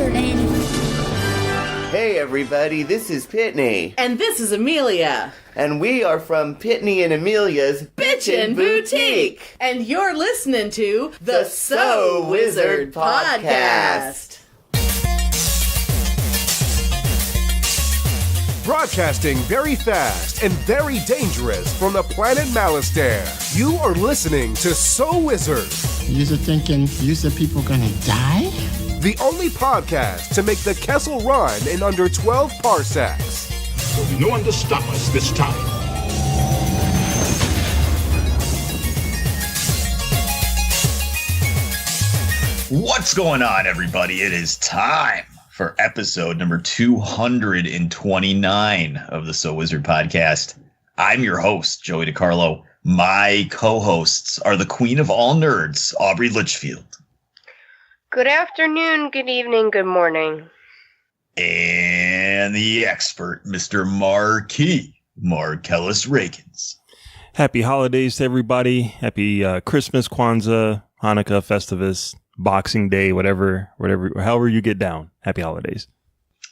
wizarding. Hey everybody, this is Pitney. And this is Amelia. And we are from Pitney and Amelia's Bitchin' Boutique. And you're listening to the So Wizard Podcast. Broadcasting very fast and very dangerous from the planet Malastare. You are listening to So Wizard. You're thinking, people gonna die? The only podcast to make the Kessel run in under 12 parsecs. There'll be no one to stop us this time. What's going on, everybody? It is time for episode number 229 of the So Wizard Podcast. I'm your host, Joey DiCarlo. My co-hosts are the queen of all nerds, Aubrey Litchfield. Good afternoon, good evening, good morning. And the expert, Mr. Marquis Marcellus Rakins. Happy holidays to everybody. Happy Christmas, Kwanzaa, Hanukkah, Festivus, Boxing Day, whatever, however you get down. Happy holidays.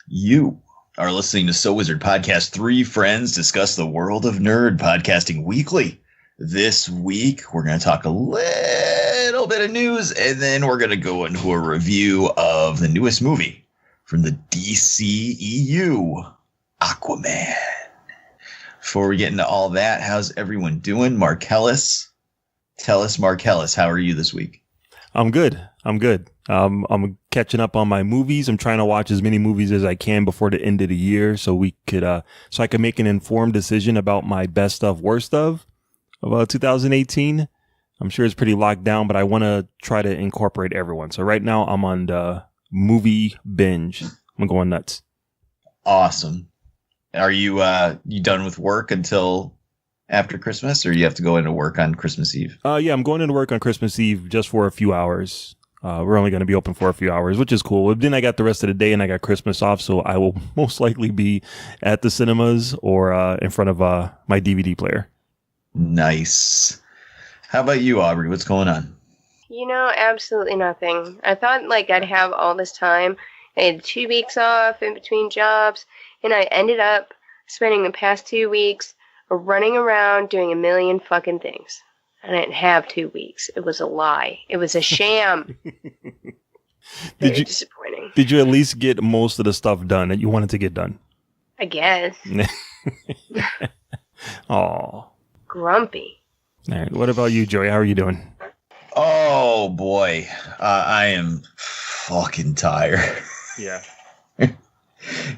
You are listening to So Wizard Podcast. Three friends discuss the world of nerd, podcasting weekly. This week, we're going to talk a little bit of news, and then we're going to go into a review of the newest movie from the DCEU, Aquaman. Before we get into all that, how's everyone doing? Marcellus, tell us, Marcellus, how are you this week? I'm good. I'm catching up on my movies. I'm trying to watch as many movies as I can before the end of the year, so we could, so I can make an informed decision about my best of, worst of 2018. I'm sure it's pretty locked down, but I want to try to incorporate everyone. So right now I'm on the movie binge. I'm going nuts. Awesome. Are you done with work until after Christmas, or you have to go into work on Christmas Eve? Yeah, I'm going into work on Christmas Eve just for a few hours. We're only going to be open for a few hours, which is cool. Then I got the rest of the day and I got Christmas off, so I will most likely be at the cinemas or in front of my DVD player. Nice. How about you, Aubrey? What's going on? Absolutely nothing. I thought I'd have all this time. I had 2 weeks off in between jobs, and I ended up spending the past 2 weeks running around doing a million fucking things. I didn't have 2 weeks. It was a lie. It was a sham. Very disappointing. Did you at least get most of the stuff done that you wanted to get done? I guess. Aw. Grumpy. All right. What about you, Joey? How are you doing? Oh, boy. I am fucking tired. Yeah.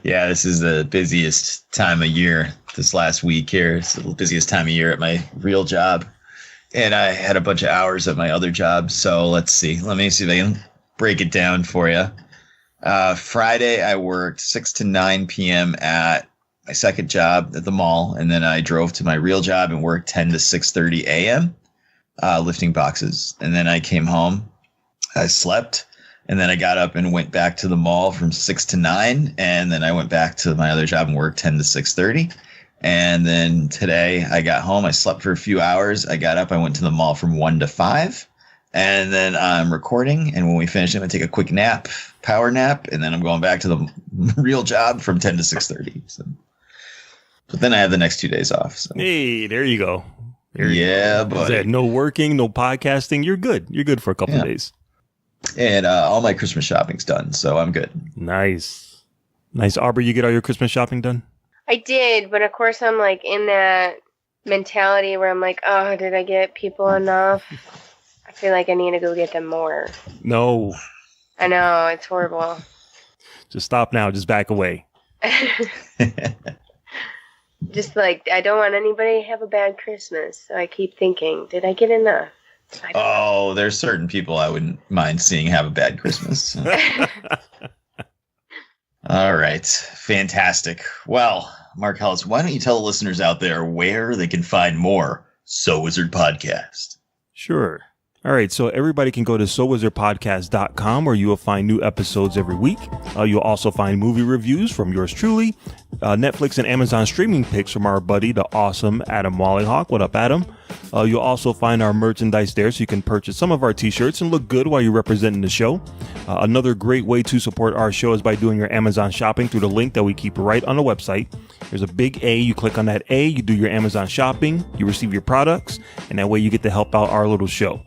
Yeah, this is the busiest time of year. This last week here, it's the busiest time of year at my real job. And I had a bunch of hours at my other job. So let's see. Let me see if I can break it down for you. Friday, I worked 6 to 9 p.m. at my second job at the mall. And then I drove to my real job and worked 10 to 6:30 a.m. Lifting boxes. And then I came home. I slept. And then I got up and went back to the mall from 6 to 9. And then I went back to my other job and worked 10 to 6:30. And then today I got home. I slept for a few hours. I got up. I went to the mall from 1 to 5. And then I'm recording. And when we finish, I'm going to take a quick nap, power nap. And then I'm going back to the real job from 10 to 6:30. So. But then I have the next 2 days off. So. Hey, there you go. Yeah, buddy. No working, no podcasting. You're good. You're good for a couple of days. And all my Christmas shopping's done, so I'm good. Nice. Aubrey, you get all your Christmas shopping done? I did, but of course I'm in that mentality where I'm oh, did I get people enough? I feel like I need to go get them more. No. I know, it's horrible. Just stop now. Just back away. Just I don't want anybody to have a bad Christmas. So I keep thinking, did I get enough? Oh, there's certain people I wouldn't mind seeing have a bad Christmas. All right. Fantastic. Well, Marcellus, why don't you tell the listeners out there where they can find more So Wizard Podcast? Sure. All right, so everybody can go to SoWizardPodcast.com where you will find new episodes every week. You'll also find movie reviews from yours truly, Netflix and Amazon streaming picks from our buddy, the awesome Adam Wallyhawk. What up, Adam? You'll also find our merchandise there, so you can purchase some of our t-shirts and look good while you're representing the show. Another great way to support our show is by doing your Amazon shopping through the link that we keep right on the website. There's a big A. You click on that A, you do your Amazon shopping, you receive your products, and that way you get to help out our little show.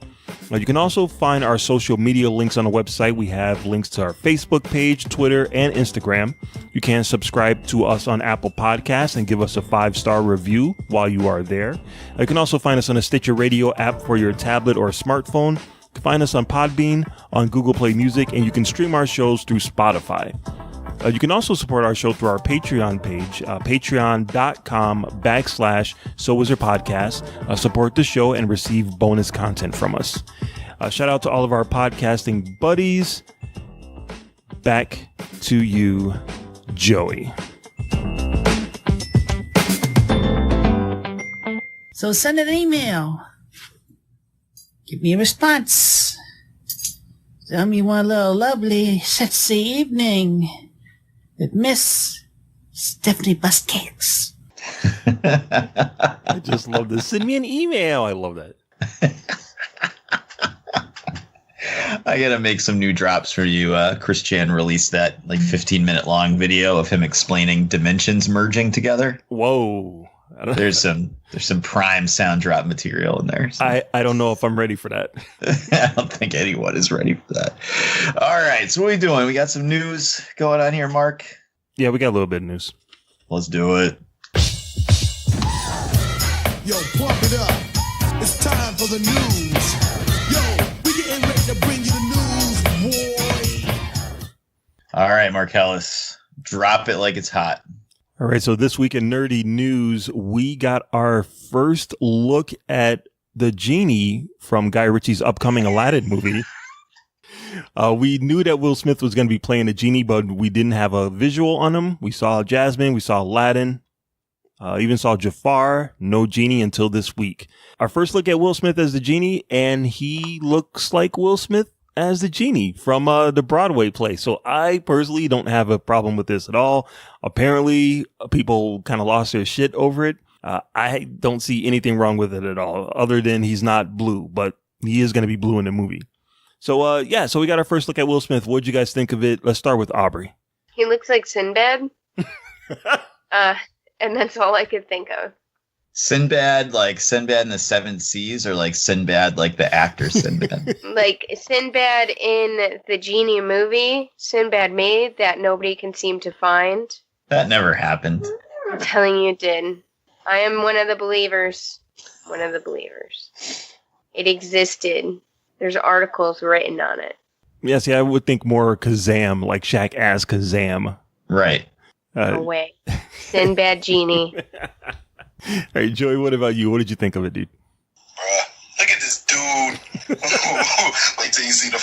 You can also find our social media links on the website. We have links to our Facebook page, Twitter, and Instagram. You can subscribe to us on Apple Podcasts and give us a 5-star review while you are there. You can also find us on a Stitcher Radio app for your tablet or smartphone. You can find us on Podbean, on Google Play Music, and you can stream our shows through Spotify. You can also support our show through our Patreon page, patreon.com/SoWizardPodcast. Support the show and receive bonus content from us. Shout out to all of our podcasting buddies. Back to you, Joey. So send an email. Give me a response. Tell me one little lovely, sexy evening with Miss Stephanie Buscakes. I just love this. Send me an email. I love that. I gotta make some new drops for you. Chris Chan released that 15-minute long video of him explaining dimensions merging together. Whoa. There's some prime sound drop material in there. So. I don't know if I'm ready for that. I don't think anyone is ready for that. All right, so what are we doing? We got some news going on here, Mark? Yeah, we got a little bit of news. Let's do it. Yo, pump it up. It's time for the news. Yo, we getting ready to bring you the news, boy. All right, Marcellus, drop it like it's hot. All right, so this week in Nerdy News, we got our first look at the genie from Guy Ritchie's upcoming Aladdin movie. We knew that Will Smith was going to be playing the genie, but we didn't have a visual on him. We saw Jasmine, we saw Aladdin, even saw Jafar, no genie until this week. Our first look at Will Smith as the genie, and he looks like Will Smith as the genie from the Broadway play. So I personally don't have a problem with this at all. Apparently, people kind of lost their shit over it. I don't see anything wrong with it at all, other than he's not blue, but he is going to be blue in the movie. So, so we got our first look at Will Smith. What'd you guys think of it? Let's start with Aubrey. He looks like Sinbad. And that's all I could think of. Sinbad, like Sinbad in the Seven Seas, or like Sinbad, like the actor Sinbad? Like Sinbad in the Genie movie, Sinbad made that nobody can seem to find. That never happened. I'm telling you it did. I am one of the believers. One of the believers. It existed. There's articles written on it. Yeah, see, I would think more Kazam, like Shaq as Kazam. Right. No way. Sinbad Genie. All right, Joey, what about you? What did you think of it, dude? Look at this dude. Wait till you see the...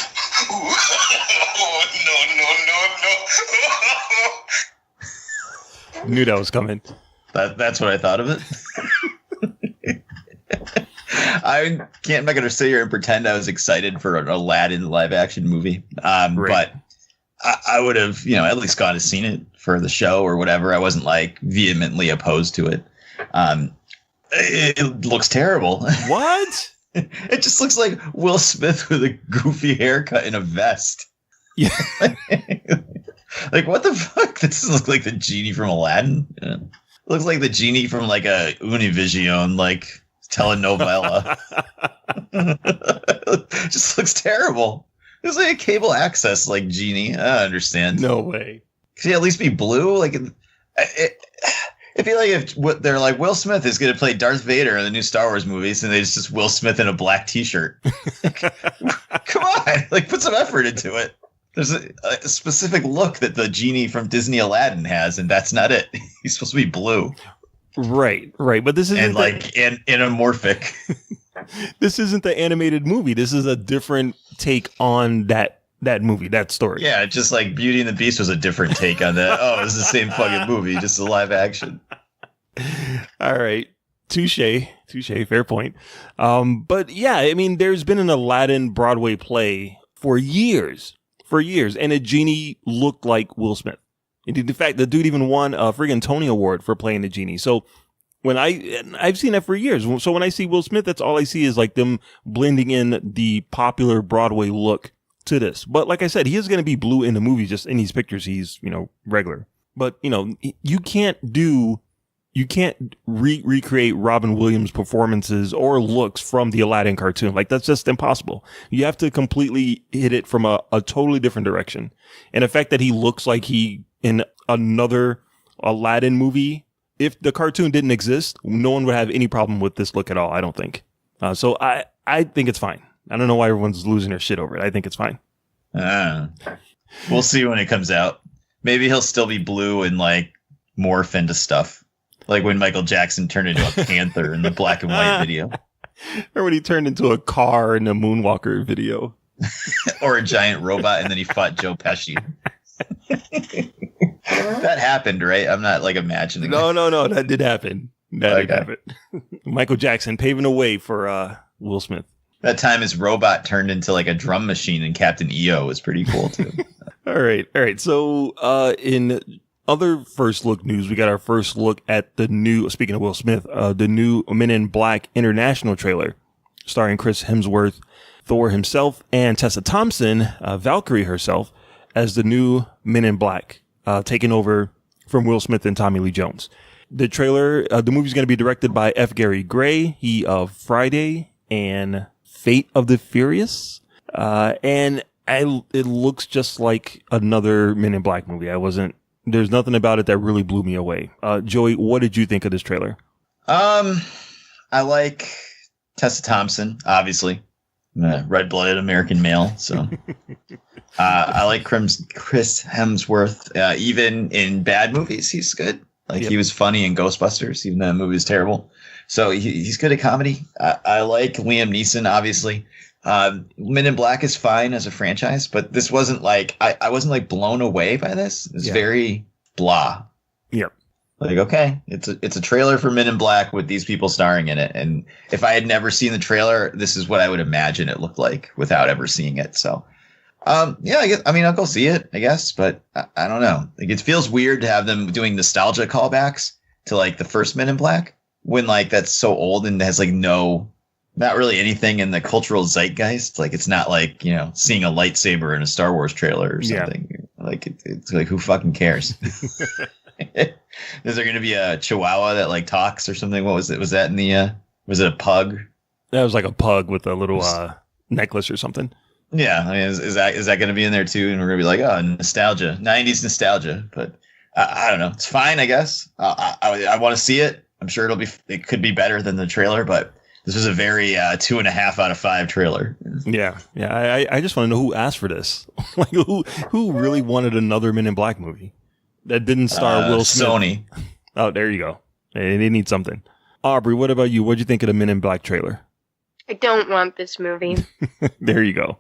No. Knew that was coming. That's what I thought of it. I'm not going to sit here and pretend I was excited for an Aladdin live action movie. Right. But I would have, at least gone and seen it for the show or whatever. I wasn't like vehemently opposed to it. It looks terrible. What? It just looks like Will Smith with a goofy haircut and a vest. Yeah. Like, what the fuck? This doesn't look like the genie from Aladdin. It looks like the genie from like a Univision, like telenovela. It just looks terrible. It's like a cable access, like genie. I don't understand. No way. Could he at least be blue? Like, it'd be like if they're like, Will Smith is going to play Darth Vader in the new Star Wars movies, and it's just Will Smith in a black T-shirt. Come on, like, put some effort into it. There's a specific look that the genie from Disney Aladdin has, and that's not it. He's supposed to be blue. Right. But this isn't anamorphic. This isn't the animated movie. This is a different take on that movie, that story. Yeah, just like Beauty and the Beast was a different take on that. Oh, it's the same fucking movie, just a live action. All right. Touche. Fair point. But yeah, I mean, there's been an Aladdin Broadway play for years, and a genie looked like Will Smith. In fact, the dude even won a friggin' Tony Award for playing the genie. So I've seen that for years. So when I see Will Smith, that's all I see is like them blending in the popular Broadway look to this. But like I said, he is going to be blue in the movie. Just in these pictures, he's, regular. But, you can't recreate Robin Williams' performances or looks from the Aladdin cartoon. Like, that's just impossible. You have to completely hit it from a totally different direction. And the fact that he looks like he in another Aladdin movie, if the cartoon didn't exist, no one would have any problem with this look at all, I don't think. So I think it's fine. I don't know why everyone's losing their shit over it. I think it's fine. We'll see when it comes out. Maybe he'll still be blue and like morph into stuff. Like when Michael Jackson turned into a panther in the black and white video. Or when he turned into a car in the Moonwalker video. Or a giant robot and then he fought Joe Pesci. That happened, right? I'm not like imagining. No, that did happen. Did happen. Michael Jackson paving the way for Will Smith. That time his robot turned into like a drum machine in Captain EO was pretty cool too. All right. So in other first look news, we got our first look at the new, speaking of Will Smith, the new Men in Black International trailer starring Chris Hemsworth, Thor himself, and Tessa Thompson, Valkyrie herself, as the new Men in Black, taking over from Will Smith and Tommy Lee Jones. The trailer, the movie's going to be directed by F. Gary Gray, he of Friday and Fate of the Furious. And it looks just like another Men in Black movie. There's nothing about it that really blew me away. Joey, what did you think of this trailer? I like Tessa Thompson, obviously. Red-blooded American male, so I like Chris Hemsworth. Even in bad movies, he's good. He was funny in Ghostbusters, even though that movie was terrible. So he's good at comedy. I like Liam Neeson, obviously. Men in Black is fine as a franchise, but this wasn't like I wasn't like blown away by this. It's very blah. Yep. Like, okay, it's a trailer for Men in Black with these people starring in it. And if I had never seen the trailer, this is what I would imagine it looked like without ever seeing it. So, I'll go see it, I guess, but I don't know. Like, it feels weird to have them doing nostalgia callbacks to like the first Men in Black when like that's so old and has like not really anything in the cultural zeitgeist. Like, it's not like, seeing a lightsaber in a Star Wars trailer or something. Yeah. Like, it's like, who fucking cares? Is there going to be a Chihuahua that like talks or something? What was it? Was that in the, was it a pug? That was like a pug with a little necklace or something. Yeah. I mean, is that going to be in there too? And we're going to be like, oh, nostalgia, 90s nostalgia. But I don't know. It's fine, I guess. I want to see it. I'm sure it could be better than the trailer, but this was a very 2.5 out of 5 trailer. Yeah. I just want to know who asked for this. Like, who really wanted another Men in Black movie that didn't star Will Smith? Sony. Oh, there you go. They need something. Aubrey, what about you? What'd you think of the Men in Black trailer? I don't want this movie. There you go.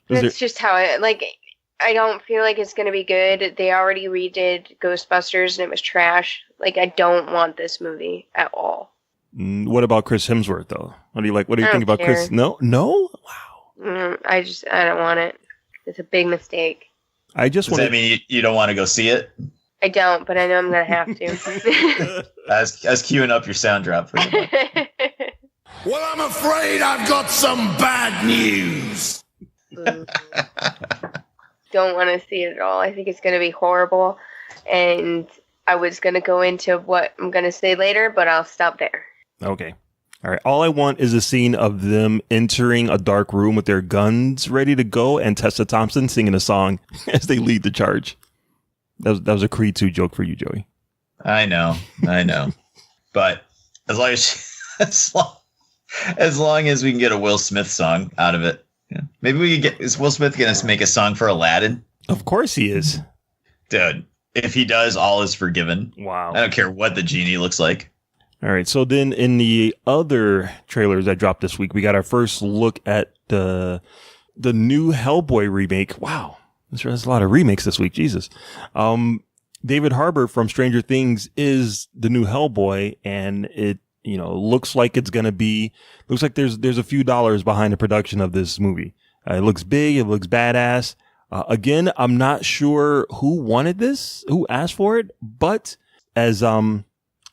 That's just how I don't feel like it's going to be good. They already redid Ghostbusters and it was trash. Like, I don't want this movie at all. What about Chris Hemsworth, though? What do you think about Chris? No? Wow. I don't want it. It's a big mistake. Does that mean you don't want to go see it? I don't, but I know I'm going to have to. I was queuing up your sound drop for you. Well, I'm afraid I've got some bad news. Don't want to see it at all. I think it's going to be horrible. And I was going to go into what I'm going to say later, but I'll stop there. Okay. All right. All I want is a scene of them entering a dark room with their guns ready to go and Tessa Thompson singing a song as they lead the charge. That was a Creed 2 joke for you, Joey. I know. But as long as we can get a Will Smith song out of it. Yeah. Maybe we could is Will Smith going to make a song for Aladdin? Of course he is. Dude, if he does, all is forgiven. Wow. I don't care what the genie looks like. All right. So then in the other trailers that dropped this week, we got our first look at the new Hellboy remake. Wow. There's a lot of remakes this week. Jesus. David Harbour from Stranger Things is the new Hellboy, and it, looks like there's a few dollars behind the production of this movie. It looks big. It looks badass. Again, I'm not sure who wanted this, who asked for it, but as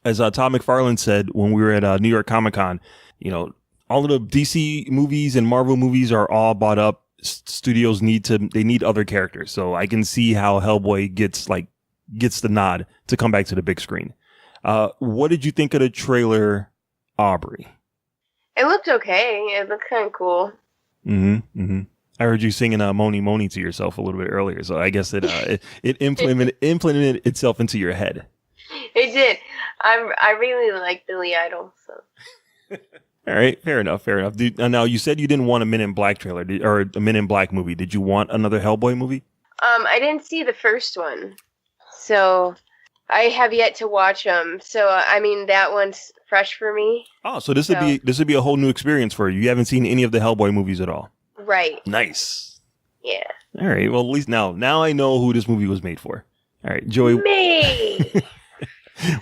as Todd McFarlane said when we were at New York Comic Con, you know, all of the DC movies and Marvel movies are all bought up. Studios need other characters. So I can see how Hellboy gets the nod to come back to the big screen. What did you think of the trailer, Aubrey? It looked okay. It looked kind of cool. I heard you singing Moni Moni to yourself a little bit earlier, so I guess it implemented itself into your head. It did. I really like Billy Idol, so. All right, fair enough. Now you said you didn't want a Men in Black trailer or a Men in Black movie. Did you want another Hellboy movie? I didn't see the first one, so I have yet to watch them. So I mean, that one's fresh for me. Oh, so this would be a whole new experience for you. You haven't seen any of the Hellboy movies at all. Right. Nice. Yeah. All right. Well, at least now I know who this movie was made for. All right, Joey. Me.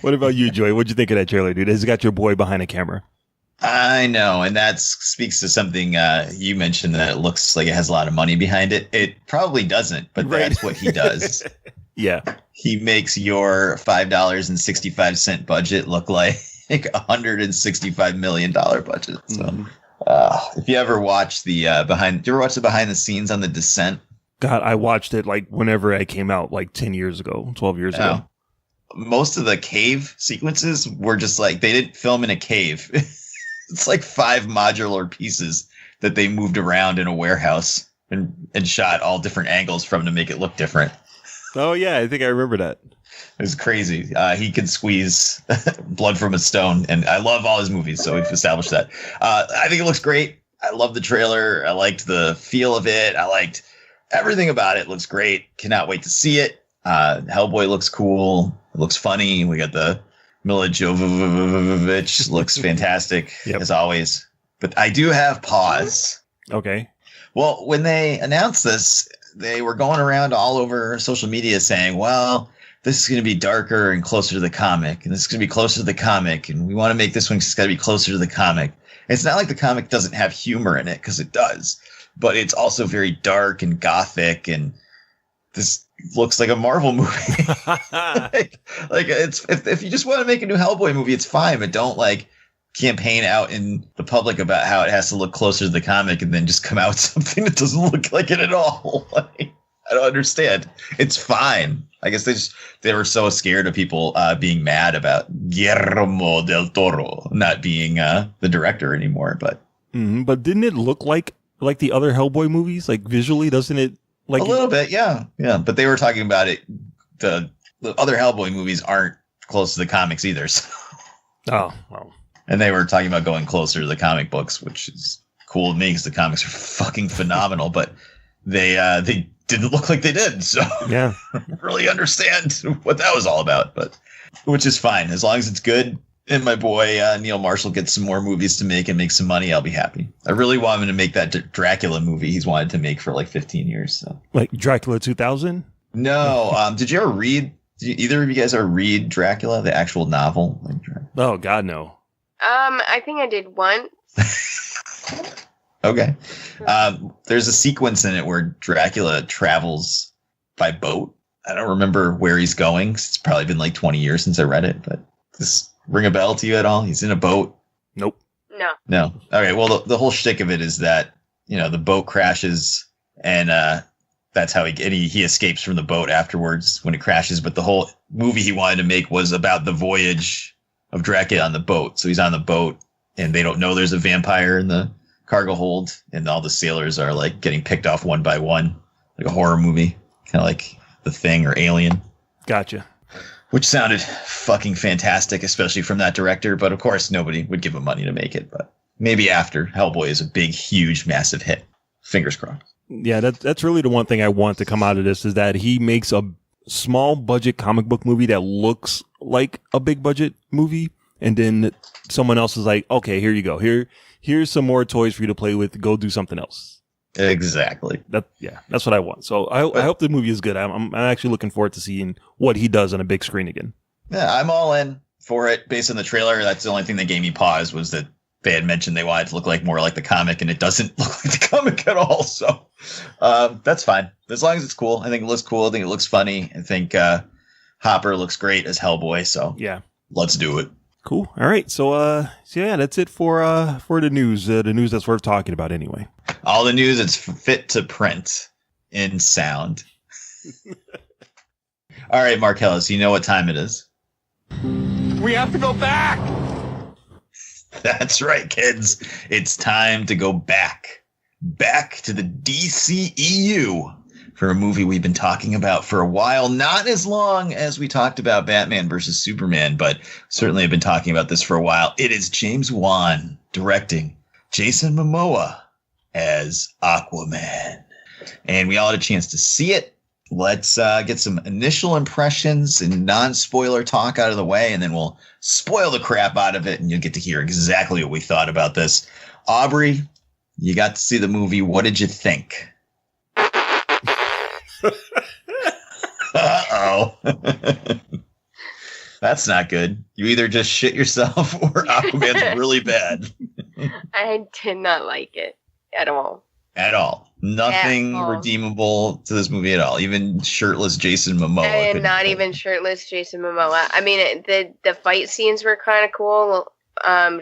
What about you, Joey? What'd you think of that trailer, dude? It's got your boy behind the camera. I know, and that speaks to something you mentioned, that it looks like it has a lot of money behind it. It probably doesn't, but that's what he does. Yeah. He makes your $5.65 budget look like $165 million budget. So, if you ever watch the did you ever watch the behind the scenes on The Descent? God, I watched it like whenever I came out, like 10 years ago, 12 years ago. Most of the cave sequences were just like, they didn't film in a cave. It's like 5 modular pieces that they moved around in a warehouse and shot all different angles from to make it look different. Oh, yeah. I think I remember that. It was crazy. He could squeeze blood from a stone, and I love all his movies, so we've established that. I think it looks great. I love the trailer. I liked the feel of it. I liked everything about it. It looks great. Cannot wait to see it. Hellboy looks cool. It looks funny. We got the Mila Jovovich looks fantastic, as always. But I do have pause. Okay. Well, when they announced this, they were going around all over social media saying, well, this is going to be darker and closer to the comic, and this is going to be closer to the comic, and we want to make this one, it's got to be closer to the comic. And it's not like the comic doesn't have humor in it, because it does, but it's also very dark and gothic, and this looks like a Marvel movie. like it's if you just want to make a new Hellboy movie, it's fine, but don't like campaign out in the public about how it has to look closer to the comic and then just come out with something that doesn't look like it at all. Like, I don't understand. It's fine. I guess they were so scared of people being mad about Guillermo del Toro not being the director anymore. But but didn't it look like the other Hellboy movies? Like visually, doesn't it? Like a little bit, yeah. But they were talking about it. The other Hellboy movies aren't close to the comics either. So. Oh, well. And they were talking about going closer to the comic books, which is cool to me because the comics are fucking phenomenal. But they didn't look like they did. So yeah, I don't really understand what that was all about. But which is fine as long as it's good. And my boy Neil Marshall gets some more movies to make and make some money, I'll be happy. I really want him to make that Dracula movie he's wanted to make for like 15 years. So. Like Dracula 2000? No. Did you ever read? Did either of you guys ever read Dracula, the actual novel? Oh God, no. I think I did once. Okay. There's a sequence in it where Dracula travels by boat. I don't remember where he's going. It's probably been like 20 years since I read it, but this ring a bell to you at all? He's in a boat. Nope. No. Okay. Well, the whole shtick of it is that, the boat crashes and, that's how he escapes from the boat afterwards when it crashes. But the whole movie he wanted to make was about the voyage of Dracula on the boat. So he's on the boat and they don't know there's a vampire in the cargo hold. And all the sailors are like getting picked off one by one, like a horror movie, kind of like The Thing or Alien. Gotcha. Which sounded fucking fantastic, especially from that director. But of course, nobody would give him money to make it. But maybe after Hellboy is a big, huge, massive hit. Fingers crossed. Yeah, that's really the one thing I want to come out of this is that he makes a small budget comic book movie that looks like a big budget movie. And then someone else is like, okay, here you go. Here's some more toys for you to play with. Go do something else. Exactly. That's what I want. So I hope the movie is good. I'm actually looking forward to seeing what he does on a big screen again. Yeah, I'm all in for it based on the trailer. That's the only thing that gave me pause was that they had mentioned they wanted to look like more like the comic, and it doesn't look like the comic at all. So that's fine. As long as it's cool. I think it looks cool. I think it looks funny. I think Hopper looks great as Hellboy. So yeah, let's do it. Cool. All right. So yeah, that's it for the news. The news that's worth talking about anyway. All the news that's fit to print in sound. All right, Marcellus, you know what time it is. We have to go back. That's right, kids. It's time to go back to the DCEU for a movie we've been talking about for a while. Not as long as we talked about Batman versus Superman, but certainly have been talking about this for a while. It is James Wan directing Jason Momoa as Aquaman. And we all had a chance to see it. Let's get some initial impressions and non-spoiler talk out of the way, and then we'll spoil the crap out of it, and you'll get to hear exactly what we thought about this. Aubrey, you got to see the movie. What did you think? Uh-oh. That's not good. You either just shit yourself or Aquaman's really bad. I did not like it at all. At all. Nothing redeemable to this movie at all. Even shirtless Jason Momoa. And not even shirtless Jason Momoa. I mean, the fight scenes were kind of cool,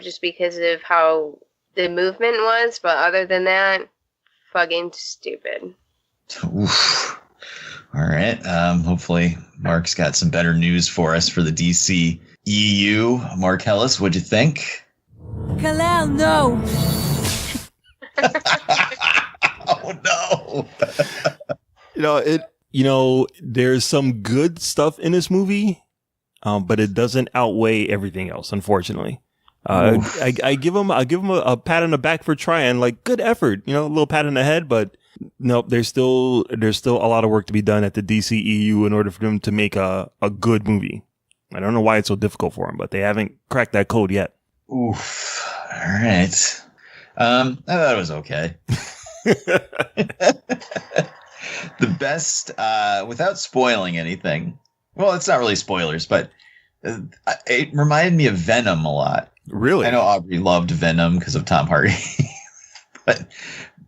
just because of how the movement was. But other than that, fucking stupid. Oof. All right. Hopefully Mark's got some better news for us for the DC EU. Marcellus, what'd you think? Kalel, no. Oh no. There's some good stuff in this movie, but it doesn't outweigh everything else, unfortunately. I give him a pat on the back for trying, like, good effort, a little pat on the head, but nope, there's still a lot of work to be done at the DCEU in order for them to make a good movie. I don't know why it's so difficult for them, but they haven't cracked that code yet. Oof. All right. I thought it was okay. The best, without spoiling anything. Well, it's not really spoilers, but it reminded me of Venom a lot. Really? I know Aubrey loved Venom because of Tom Hardy. But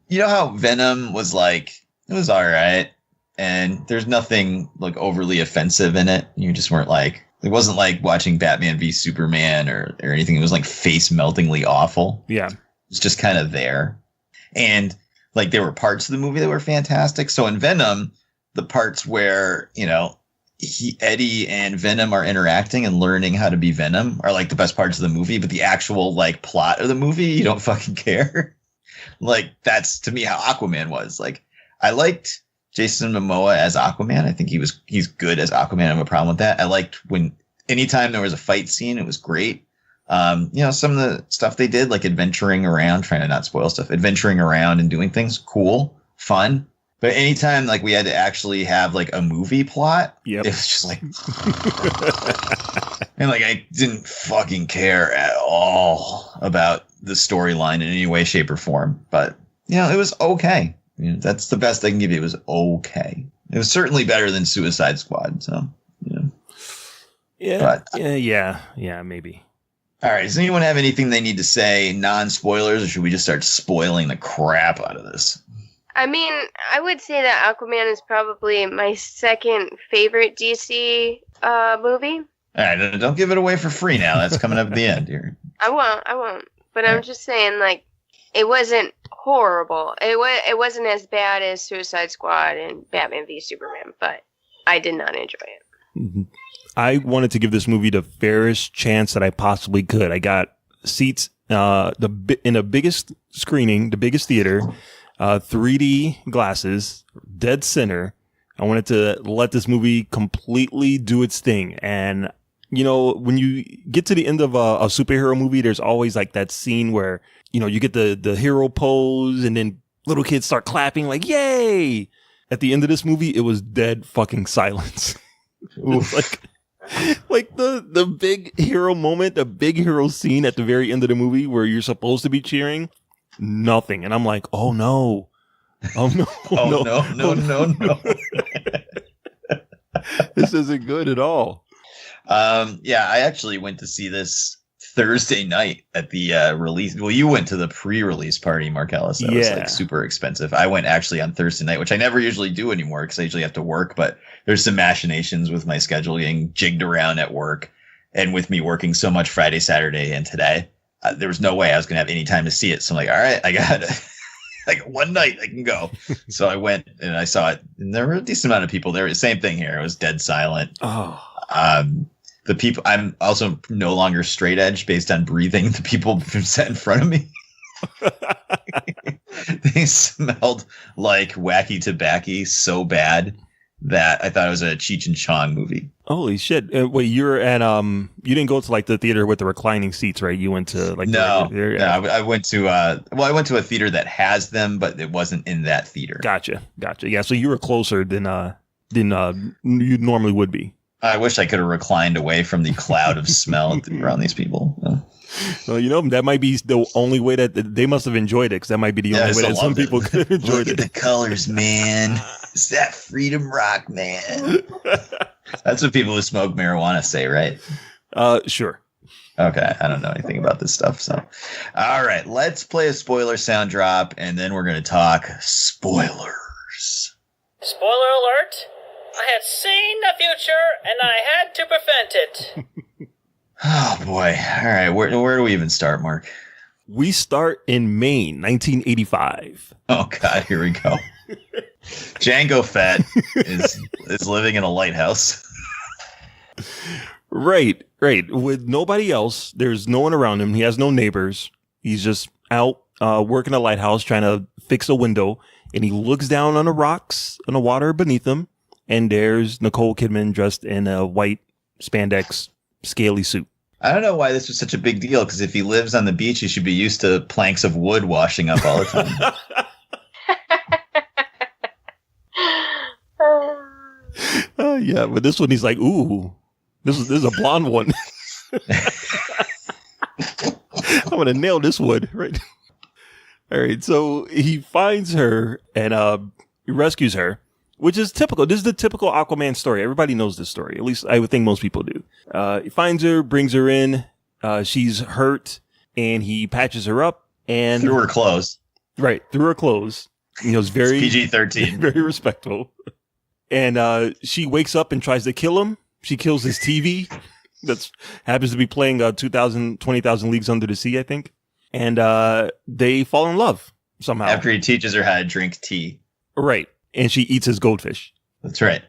you know how Venom was like, it was all right. And there's nothing like overly offensive in it. You just weren't like, it wasn't like watching Batman v Superman or anything. It was like face meltingly awful. Yeah. It's just kind of there. And like there were parts of the movie that were fantastic. So in Venom, the parts where, Eddie and Venom are interacting and learning how to be Venom are like the best parts of the movie. But the actual like plot of the movie, you don't fucking care. Like that's to me how Aquaman was. Like I liked Jason Momoa as Aquaman. I think he's good as Aquaman. I have a problem with that. I liked when anytime there was a fight scene, it was great. Some of the stuff they did, like adventuring around, trying to not spoil stuff, adventuring around and doing things, cool, fun. But anytime like we had to actually have like a movie plot, It was just like, and like I didn't fucking care at all about the storyline in any way, shape, or form. But it was okay. That's the best I can give you. It was okay. It was certainly better than Suicide Squad. So yeah, maybe. All right. Does anyone have anything they need to say, non-spoilers, or should we just start spoiling the crap out of this? I mean, I would say that Aquaman is probably my second favorite DC movie. All right. Don't give it away for free now. That's coming up at the end here. I won't. But I'm just saying, like, it wasn't horrible. It wasn't as bad as Suicide Squad and Batman v Superman, but I did not enjoy it. Mm-hmm. I wanted to give this movie the fairest chance that I possibly could. I got seats in the biggest screening, the biggest theater, 3D glasses, dead center. I wanted to let this movie completely do its thing. And, when you get to the end of a superhero movie, there's always like that scene where, you get the hero pose and then little kids start clapping like, yay. At the end of this movie, it was dead fucking silence. It was like the big hero moment, the big hero scene at the very end of the movie where you're supposed to be cheering, nothing. And I'm like, oh no. Oh no. No. This isn't good at all. I actually went to see this Thursday night at the release. Well, you went to the pre-release party, Marcellus. That was like super expensive. I went actually on Thursday night, which I never usually do anymore because I usually have to work, but there's some machinations with my schedule getting jigged around at work. And with me working so much Friday, Saturday, and today, there was no way I was going to have any time to see it. So I'm like, all right, I got like one night I can go. So I went and I saw it. And there were a decent amount of people there. Same thing here. It was dead silent. Oh. The people, I'm also no longer straight edge based on breathing. The people sat in front of me. They smelled like wacky tobacco so bad that I thought it was a Cheech and Chong movie. Holy shit! Wait, you're at you didn't go to like the theater with the reclining seats, right? You went to like no. Yeah. I went to I went to a theater that has them, but it wasn't in that theater. Gotcha. Yeah, so you were closer than you normally would be. I wish I could have reclined away from the cloud of smell around these people. Well, you know, that might be the only way that they must have enjoyed it, because that might be the only way that some people could have enjoyed it. Look at the colors, man. It's that freedom rock, man. That's what people who smoke marijuana say, right? Sure. Okay, I don't know anything about this stuff. So, all right, let's play a spoiler sound drop, and then we're going to talk spoilers. Spoiler alert! I had seen the future, and I had to prevent it. Oh, boy. All right. Where do we even start, Mark? We start in Maine, 1985. Oh, God. Here we go. Django Fett is living in a lighthouse. Right. With nobody else. There's no one around him. He has no neighbors. He's just out working a lighthouse, trying to fix a window. And he looks down on the rocks, on the water beneath him. And there's Nicole Kidman dressed in a white spandex scaly suit. I don't know why this was such a big deal, because if he lives on the beach, he should be used to planks of wood washing up all the time. Yeah, but this one he's like, ooh, this is a blonde one. I'm gonna nail this one, right? All right, so he finds her and he rescues her, which is typical. This is the typical Aquaman story. Everybody knows this story. At least I would think most people do. He finds her, brings her in. She's hurt, and he patches her up and through her clothes. Right, through her clothes. You know, it's very PG-13, very respectful. And she wakes up and tries to kill him. She kills his TV. That's happens to be playing 20,000 Leagues Under the Sea, I think. And they fall in love somehow after he teaches her how to drink tea. Right. And she eats his goldfish. That's right.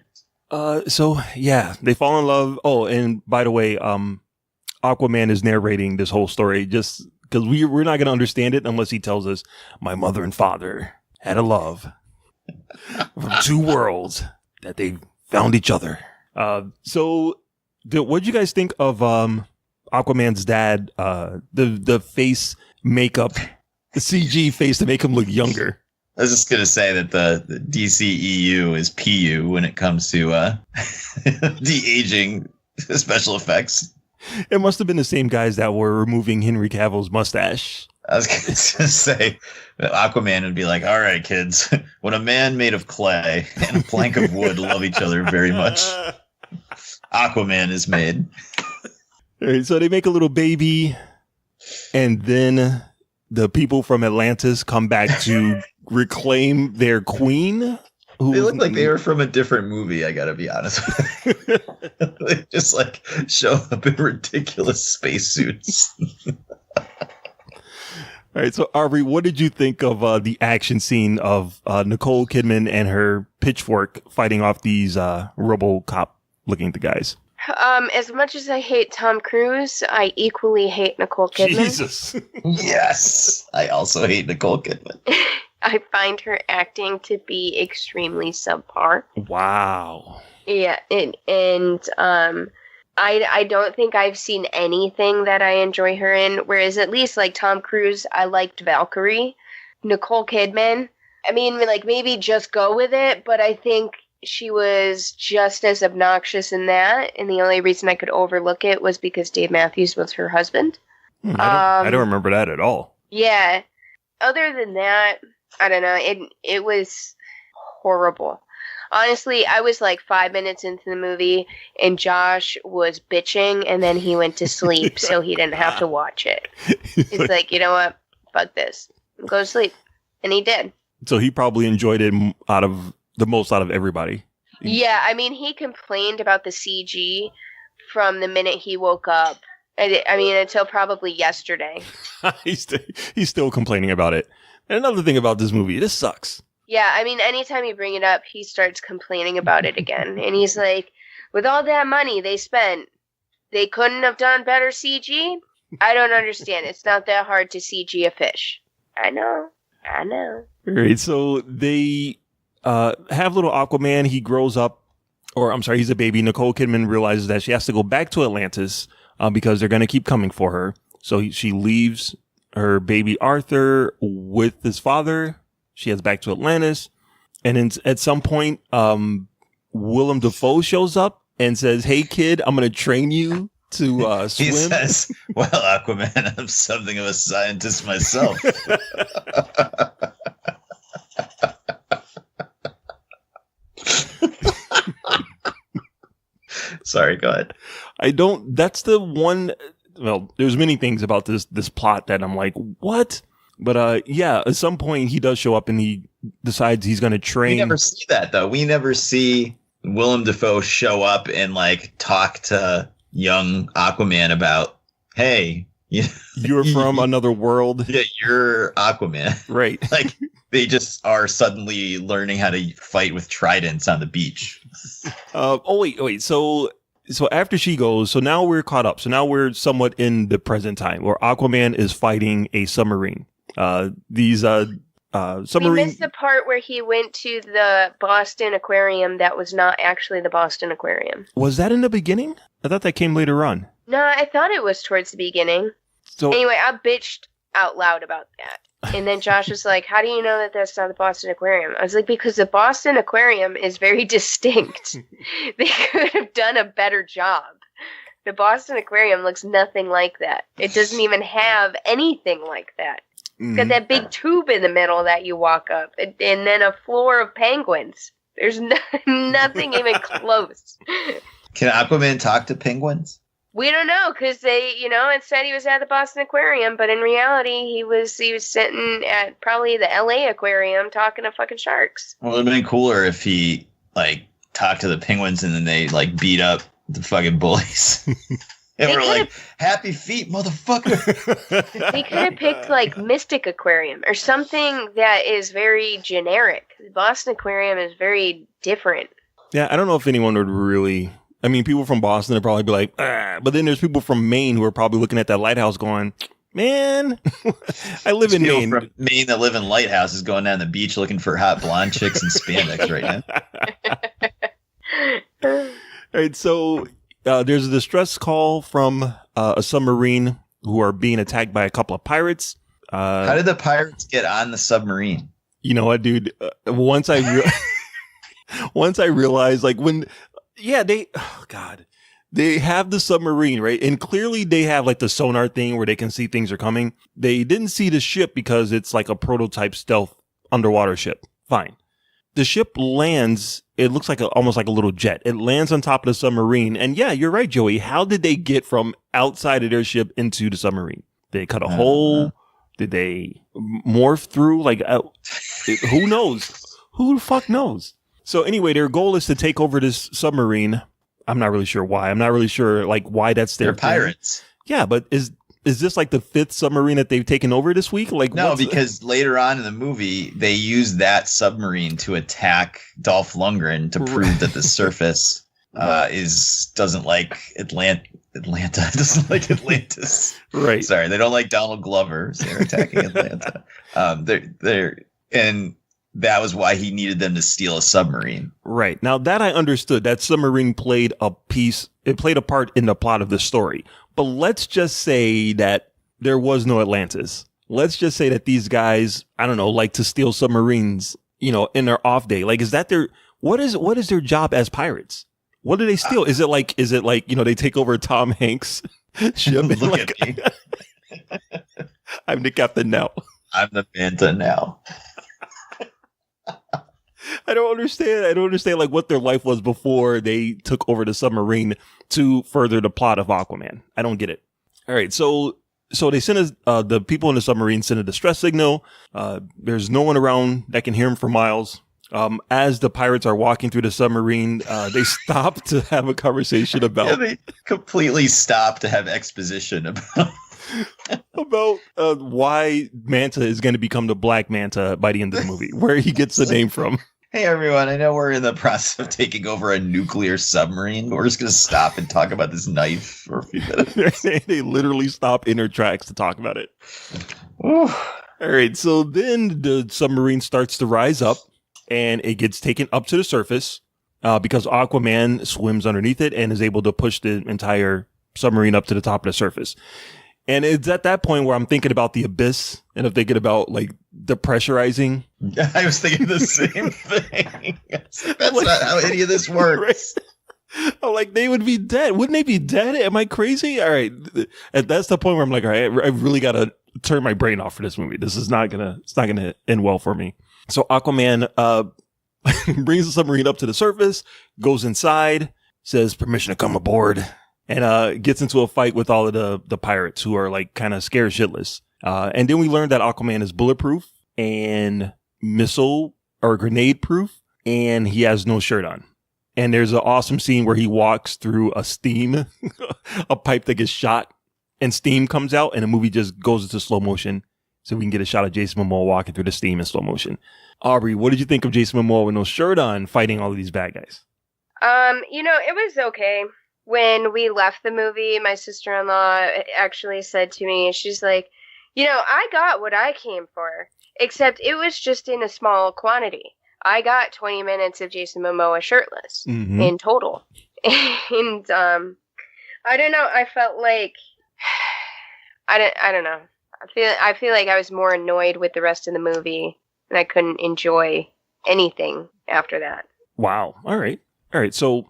So yeah, they fall in love. Oh, and by the way, Aquaman is narrating this whole story just because we're not going to understand it unless he tells us my mother and father had a love from two worlds that they found each other. So what did you guys think of Aquaman's dad? The face makeup, the CG face to make him look younger. I was just going to say that the DCEU is PU when it comes to de-aging special effects. It must have been the same guys that were removing Henry Cavill's mustache. I was going to say that Aquaman would be like, all right, kids, when a man made of clay and a plank of wood love each other very much, Aquaman is made. All right, so they make a little baby, and then the people from Atlantis come back to reclaim their queen. They look like they were from a different movie, I gotta be honest with you. They just like show up in ridiculous spacesuits. All right, so Aubrey, what did you think of the action scene of Nicole Kidman and her pitchfork fighting off these RoboCop-looking guys? As much as I hate Tom Cruise, I equally hate Nicole Kidman. Jesus. Yes, I also hate Nicole Kidman. I find her acting to be extremely subpar. Wow. Yeah, and I don't think I've seen anything that I enjoy her in, whereas at least like Tom Cruise, I liked Valkyrie. Nicole Kidman, I mean, like maybe just go with it, but I think she was just as obnoxious in that, and the only reason I could overlook it was because Dave Matthews was her husband. I don't remember that at all. Yeah. Other than that, I don't know. It was horrible. Honestly, I was like 5 minutes into the movie, and Josh was bitching, and then he went to sleep, so he didn't have to watch it. He's like, you know what? Fuck this. Go to sleep. And he did. So he probably enjoyed it the most out of everybody. Yeah, I mean, he complained about the CG from the minute he woke up. I mean, until probably yesterday. he's still complaining about it. And another thing about this movie, this sucks. Yeah, I mean, anytime you bring it up, he starts complaining about it again. And he's like, with all that money they spent, they couldn't have done better CG? I don't understand. It's not that hard to CG a fish. I know. All right, so they have little Aquaman. He grows up, or I'm sorry, he's a baby. Nicole Kidman realizes that she has to go back to Atlantis because they're going to keep coming for her. So she leaves her baby Arthur with his father. She heads back to Atlantis. And then at some point, Willem Dafoe shows up and says, "Hey, kid, I'm going to train you to swim." He says, "Well, Aquaman, I'm something of a scientist myself." Sorry, go ahead. That's the one. Well, there's many things about this plot that I'm like, what? But yeah, at some point he does show up and he decides he's going to train. We never see that though. We never see Willem Dafoe show up and like talk to young Aquaman about, hey, you're from another world. Yeah, you're Aquaman. Right. Like they just are suddenly learning how to fight with tridents on the beach. Wait. So after she goes, so now we're caught up. So now we're somewhat in the present time where Aquaman is fighting a submarine. These submarine. We missed the part where he went to the Boston Aquarium that was not actually the Boston Aquarium. Was that in the beginning? I thought that came later on. No, I thought it was towards the beginning. So anyway, I bitched out loud about that. And then Josh was like, "How do you know that that's not the Boston Aquarium?" I was like, "Because the Boston Aquarium is very distinct. They could have done a better job. The Boston Aquarium looks nothing like that. It doesn't even have anything like that. It's got that big tube in the middle that you walk up, and then a floor of penguins. There's nothing even close." Can Aquaman talk to penguins? We don't know, because they, it said he was at the Boston Aquarium, but in reality, he was sitting at probably the LA Aquarium talking to fucking sharks. Well, it would have been cooler if he, like, talked to the penguins and then they, like, beat up the fucking bullies. And we're like, happy feet, motherfucker. They could have picked, like, Mystic Aquarium or something that is very generic. The Boston Aquarium is very different. Yeah, I don't know if anyone would really... I mean, people from Boston would probably be like, ah. But then there's people from Maine who are probably looking at that lighthouse going, man, I live in Maine. From Maine that live in lighthouses going down the beach looking for hot blonde chicks in spandex right now. All right, so there's a distress call from a submarine who are being attacked by a couple of pirates. How did the pirates get on the submarine? You know what, dude? Once I realized, like, when... Yeah, they have the submarine, right? And clearly they have like the sonar thing where they can see things are coming. They didn't see the ship because it's like a prototype stealth underwater ship. Fine. The ship lands, it looks like almost like a little jet. It lands on top of the submarine. And yeah, you're right, Joey. How did they get from outside of their ship into the submarine? Did they cut a hole? Did they morph through? Like, who knows? Who the fuck knows? So anyway, their goal is to take over this submarine. I'm not really sure why. I'm not really sure like why that's their They're pirates. Yeah, but is this like the 5th submarine that they've taken over this week? Like no, because later on in the movie they use that submarine to attack Dolph Lundgren to prove that the surface doesn't like Atlanta doesn't like Atlantis. Right. Sorry, they don't like Donald Glover. So they're attacking Atlanta. And that was why he needed them to steal a submarine. Right. Now that I understood, that submarine played a part in the plot of the story. But let's just say that there was no Atlantis. Let's just say that these guys, I don't know, like to steal submarines, in their off day. Like, is that what is their job as pirates? What do they steal? Is it like, they take over Tom Hanks' ship? Look at me. I'm the captain now. I'm the Manta now. I don't understand like what their life was before they took over the submarine to further the plot of Aquaman. I don't get it. All right. So they send the people in the submarine send a distress signal. There's no one around that can hear them for miles. As the pirates are walking through the submarine, they stop to have a conversation about. Yeah, they completely stop to have exposition about why Manta is going to become the Black Manta by the end of the movie, where he gets the name from. Hey everyone, I know we're in the process of taking over a nuclear submarine, but we're just going to stop and talk about this knife for a few minutes. They literally stop in their tracks to talk about it. All right, so then the submarine starts to rise up, and it gets taken up to the surface because Aquaman swims underneath it and is able to push the entire submarine up to the top of the surface. And it's at that point where I'm thinking about the abyss, and I'm thinking about like the pressurizing. I was thinking the same thing. That's not how any of this works. Right? I'm like, they would be dead. Wouldn't they be dead? Am I crazy? All right. And that's the point where I'm like, all right, I really got to turn my brain off for this movie. This is not gonna end well for me. So Aquaman brings the submarine up to the surface, goes inside, says permission to come aboard, and gets into a fight with all of the pirates who are like kind of scared shitless. And then we learned that Aquaman is bulletproof and missile or grenade proof, and he has no shirt on. And there's an awesome scene where he walks through a steam, a pipe that gets shot, and steam comes out, and the movie just goes into slow motion. So we can get a shot of Jason Momoa walking through the steam in slow motion. Aubrey, what did you think of Jason Momoa with no shirt on fighting all of these bad guys? It was okay. When we left the movie, my sister-in-law actually said to me, she's like, I got what I came for, except it was just in a small quantity. I got 20 minutes of Jason Momoa shirtless in total. And, I don't know, I felt like, I don't know. I feel like I was more annoyed with the rest of the movie, and I couldn't enjoy anything after that. Wow. All right. So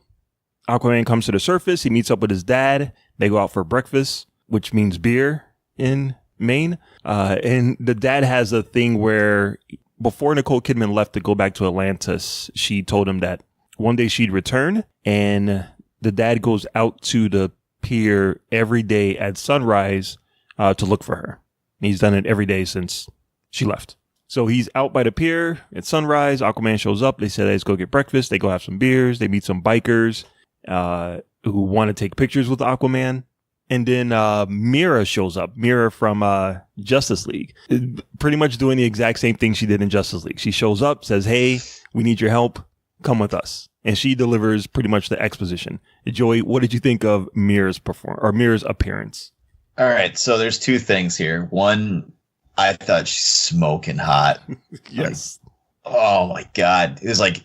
Aquaman comes to the surface. He meets up with his dad. They go out for breakfast, which means beer in Maine. And the dad has a thing where before Nicole Kidman left to go back to Atlantis, she told him that one day she'd return, and the dad goes out to the pier every day at sunrise to look for her. And he's done it every day since she left. So he's out by the pier at sunrise. Aquaman shows up. They say let's go get breakfast. They go have some beers. They meet some bikers who want to take pictures with Aquaman. And then Mira shows up. Mira from Justice League. Pretty much doing the exact same thing she did in Justice League. She shows up, says, hey, we need your help. Come with us. And she delivers pretty much the exposition. Joey, what did you think of Mira's appearance? All right, so there's two things here. One, I thought she's smoking hot. Yes. Like, oh my God. It was like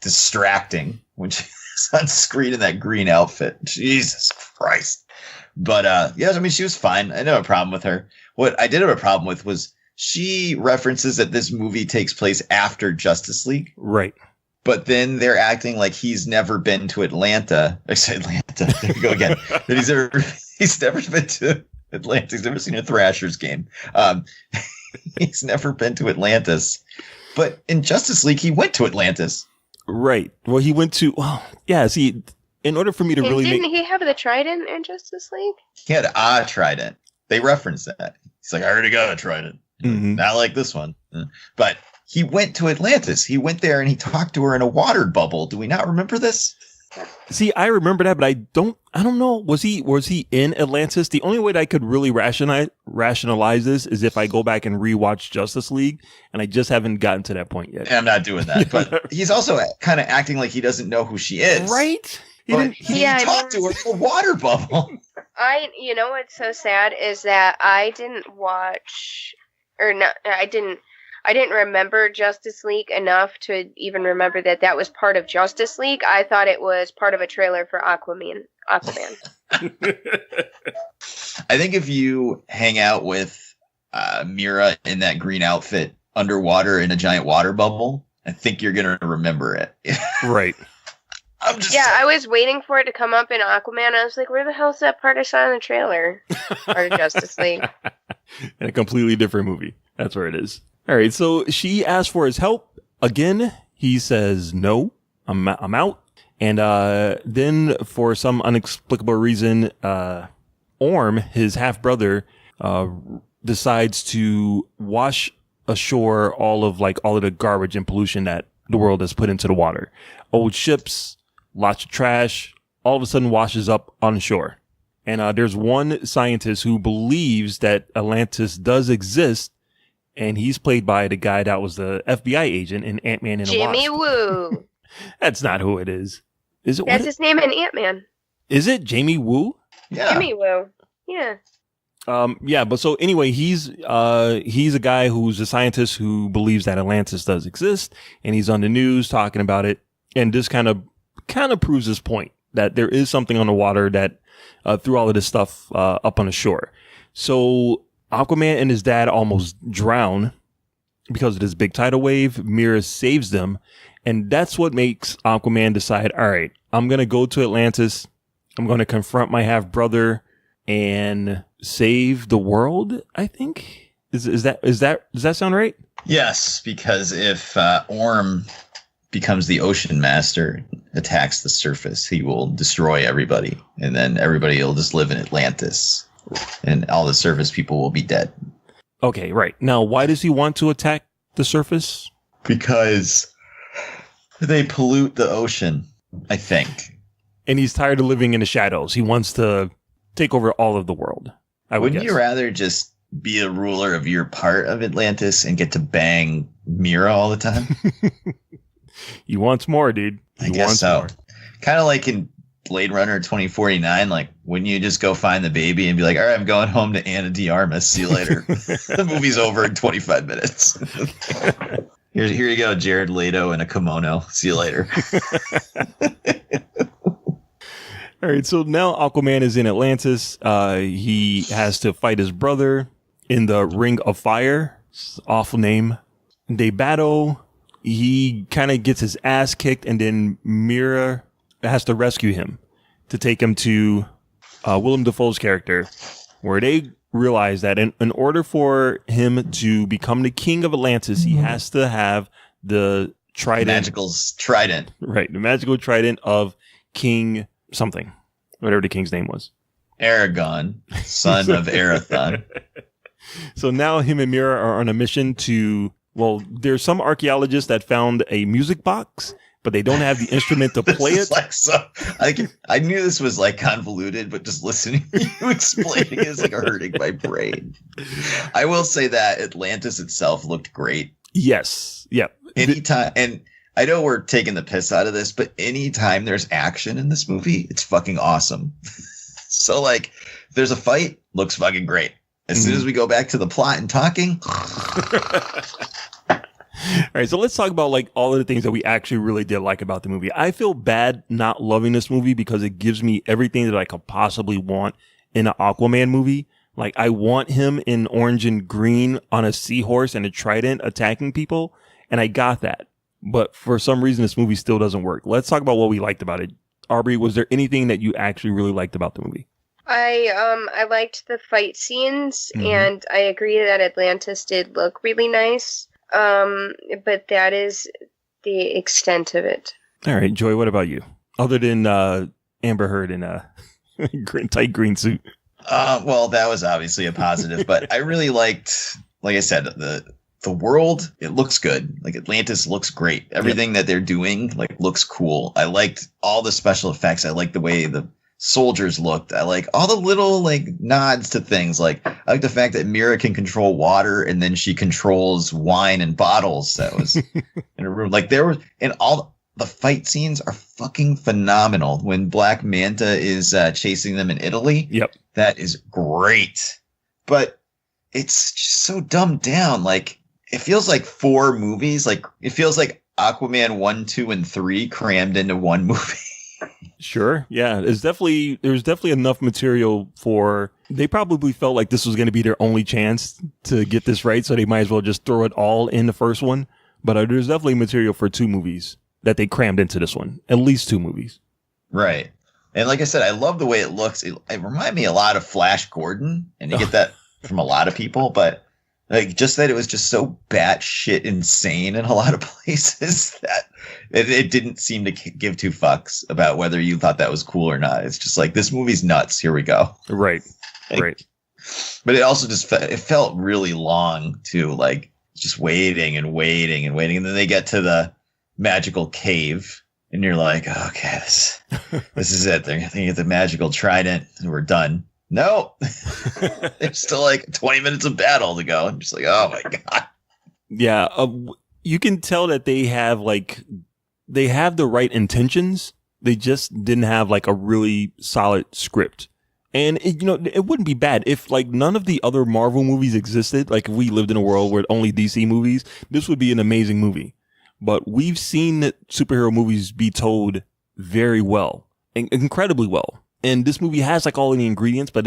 distracting when she was on screen in that green outfit. Jesus Christ. But I mean, she was fine. I didn't have a problem with her. What I did have a problem with was she references that this movie takes place after Justice League. Right. But then they're acting like he's never been to Atlanta. I said Atlanta. There you go again. That he's never been to Atlanta. He's never seen a Thrashers game. He's never been to Atlantis. But in Justice League, he went to Atlantis. Right. Well, he went to. Well, yeah. See, in order for me to really didn't he have the trident in Justice League? He had a trident. They referenced that. He's like, I already got a trident. Not like this one. But he went to Atlantis. He went there and he talked to her in a water bubble. Do we not remember this? See, I remember that, but I don't know. Was he in Atlantis? The only way that I could really rationalize this is if I go back and rewatch Justice League, and I just haven't gotten to that point yet. I'm not doing that. But he's also kind of acting like he doesn't know who she is. Right? He talked to her in a water bubble. You know what's so sad is that I didn't remember Justice League enough to even remember that was part of Justice League. I thought it was part of a trailer for Aquaman. I think if you hang out with Mira in that green outfit underwater in a giant water bubble, I think you're going to remember it. Right. I was waiting for it to come up in Aquaman. I was like, where the hell's that part I saw in the trailer? Part of Justice League. In a completely different movie. That's where it is. All right, so she asks for his help. Again, he says, no, I'm out. And then for some inexplicable reason, Orm, his half-brother, decides to wash ashore all of the garbage and pollution that the world is put into the water. Old ships, lots of trash, all of a sudden washes up on shore. And there's one scientist who believes that Atlantis does exist, and he's played by the guy that was the FBI agent in Ant-Man and the Wasp. Jimmy Woo. That's not who it is. Is it? That's his name in Ant-Man. Is it Jamie Woo? Yeah. Jimmy Woo. Yeah. Yeah, but so anyway, he's a guy who's a scientist who believes that Atlantis does exist, and he's on the news talking about it. And this kind of proves his point that there is something on the water that threw all of this stuff up on the shore. So Aquaman and his dad almost drown because of this big tidal wave. Mira saves them, and that's what makes Aquaman decide, all right, I'm going to go to Atlantis. I'm going to confront my half brother and save the world, I think. Does that sound right? Yes, because if Orm becomes the ocean master, attacks the surface, he will destroy everybody, and then everybody will just live in Atlantis, and all the surface people will be dead. Okay, right. Now, why does he want to attack the surface? Because they pollute the ocean, I think. And he's tired of living in the shadows. He wants to take over all of the world. Wouldn't you rather just be a ruler of your part of Atlantis and get to bang Mira all the time? He wants more, dude. I guess so. Kind of like in Blade Runner 2049, like, wouldn't you just go find the baby and be like, all right, I'm going home to Ana de Armas. See you later. The movie's over in 25 minutes. Here you go, Jared Leto in a kimono. See you later. All right, so now Aquaman is in Atlantis. He has to fight his brother in the Ring of Fire. It's an awful name. They battle. He kind of gets his ass kicked, and then Mira has to rescue him to take him to Willem Dafoe's character, where they realize that in order for him to become the king of Atlantis, he has to have the trident. Magical trident. Right, the magical trident of King something, whatever the king's name was. Aragon, son of Arathon. So now him and Mira are on a mission to, well, there's some archaeologists that found a music box, but they don't have the instrument to play it. Like, so, I knew this was like convoluted, but just listening to you explaining it is like hurting my brain. I will say that Atlantis itself looked great. Yes. Yep. Anytime, and I know we're taking the piss out of this, but anytime there's action in this movie, it's fucking awesome. So like, if there's a fight, looks fucking great. As soon as we go back to the plot and talking. All right, so let's talk about like all of the things that we actually really did like about the movie. I feel bad not loving this movie because it gives me everything that I could possibly want in an Aquaman movie. Like, I want him in orange and green on a seahorse and a trident attacking people, and I got that. But for some reason, this movie still doesn't work. Let's talk about what we liked about it. Aubrey, was there anything that you actually really liked about the movie? I liked the fight scenes, and I agree that Atlantis did look really nice. But that is the extent of it. All right, Joy, what about you? Other than Amber Heard in a tight green suit. Well, that was obviously a positive, but I really liked, like I said, the world. It looks good. Like, Atlantis looks great. Everything that they're doing, like, looks cool. I liked all the special effects. I liked the way the soldiers looked. I like all the little like nods to things. Like, I like the fact that Mira can control water and then she controls wine and bottles that was in a room. Like, there were, and all the fight scenes are fucking phenomenal. When Black Manta is chasing them in Italy. Yep. That is great. But it's just so dumbed down. Like, it feels like 4 movies. Like, it feels like Aquaman 1, 2, and 3 crammed into one movie. Sure. Yeah. There's definitely enough material for, they probably felt like this was going to be their only chance to get this right. So they might as well just throw it all in the first one. But there's definitely material for 2 movies that they crammed into this one. At least 2 movies. Right. And like I said, I love the way it looks. It reminded me a lot of Flash Gordon. And you get that from a lot of people. But like, just that it was just so batshit insane in a lot of places that it didn't seem to give 2 fucks about whether you thought that was cool or not. It's just like, this movie's nuts. Here we go. Right. Like, right. But it also just it felt really long too, like just waiting and waiting and waiting. And then they get to the magical cave, and you're like, okay, this is it. They're going to get the magical trident, and we're done. No, there's still like 20 minutes of battle to go. I'm just like, oh my god. Yeah, you can tell that they have the right intentions. They just didn't have like a really solid script. And it wouldn't be bad if like none of the other Marvel movies existed. Like if we lived in a world where only DC movies, this would be an amazing movie. But we've seen superhero movies be told very well, incredibly well. And this movie has like all of the ingredients, but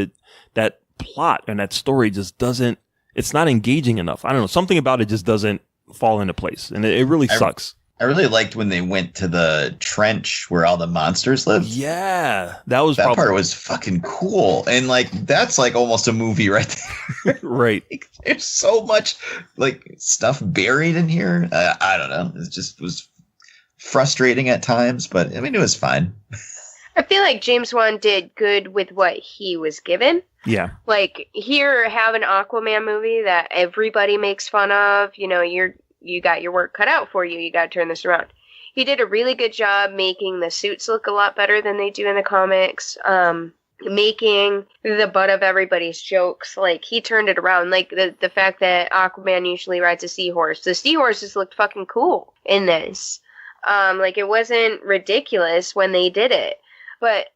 that plot and that story just doesn't, it's not engaging enough. I don't know. Something about it just doesn't fall into place. And it really sucks. I really liked when they went to the trench where all the monsters lived. Yeah. That part was fucking cool. And like, that's like almost a movie right there. Right. Like, there's so much like stuff buried in here. I don't know. It just was frustrating at times, but I mean, it was fine. I feel like James Wan did good with what he was given. Yeah. Like, here, have an Aquaman movie that everybody makes fun of. You got your work cut out for you. You got to turn this around. He did a really good job making the suits look a lot better than they do in the comics. Making the butt of everybody's jokes. Like, he turned it around. Like, the fact that Aquaman usually rides a seahorse. The seahorses looked fucking cool in this. Like, it wasn't ridiculous when they did it. But,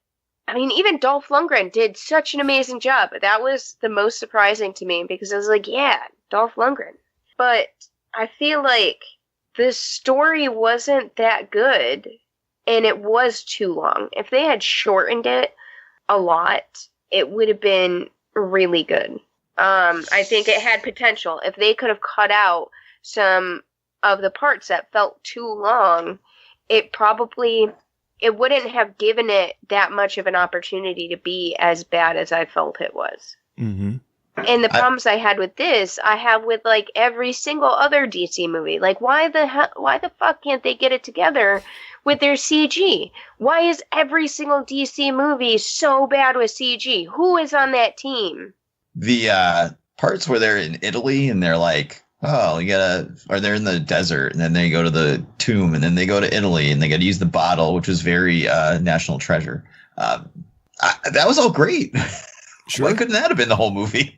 I mean, even Dolph Lundgren did such an amazing job. That was the most surprising to me because I was like, yeah, Dolph Lundgren. But I feel like the story wasn't that good and it was too long. If they had shortened it a lot, it would have been really good. I think it had potential. If they could have cut out some of the parts that felt too long, it wouldn't have given it that much of an opportunity to be as bad as I felt it was. Mm-hmm. And the problems I had with this, I have with like every single other DC movie. Like, why the fuck can't they get it together with their CG? Why is every single DC movie so bad with CG? Who is on that team? The parts where they're in Italy and they're like, oh, or they're in the desert, and then they go to the tomb, and then they go to Italy, and they got to use the bottle, which was very National Treasure. That was all great. Sure. Why couldn't that have been the whole movie?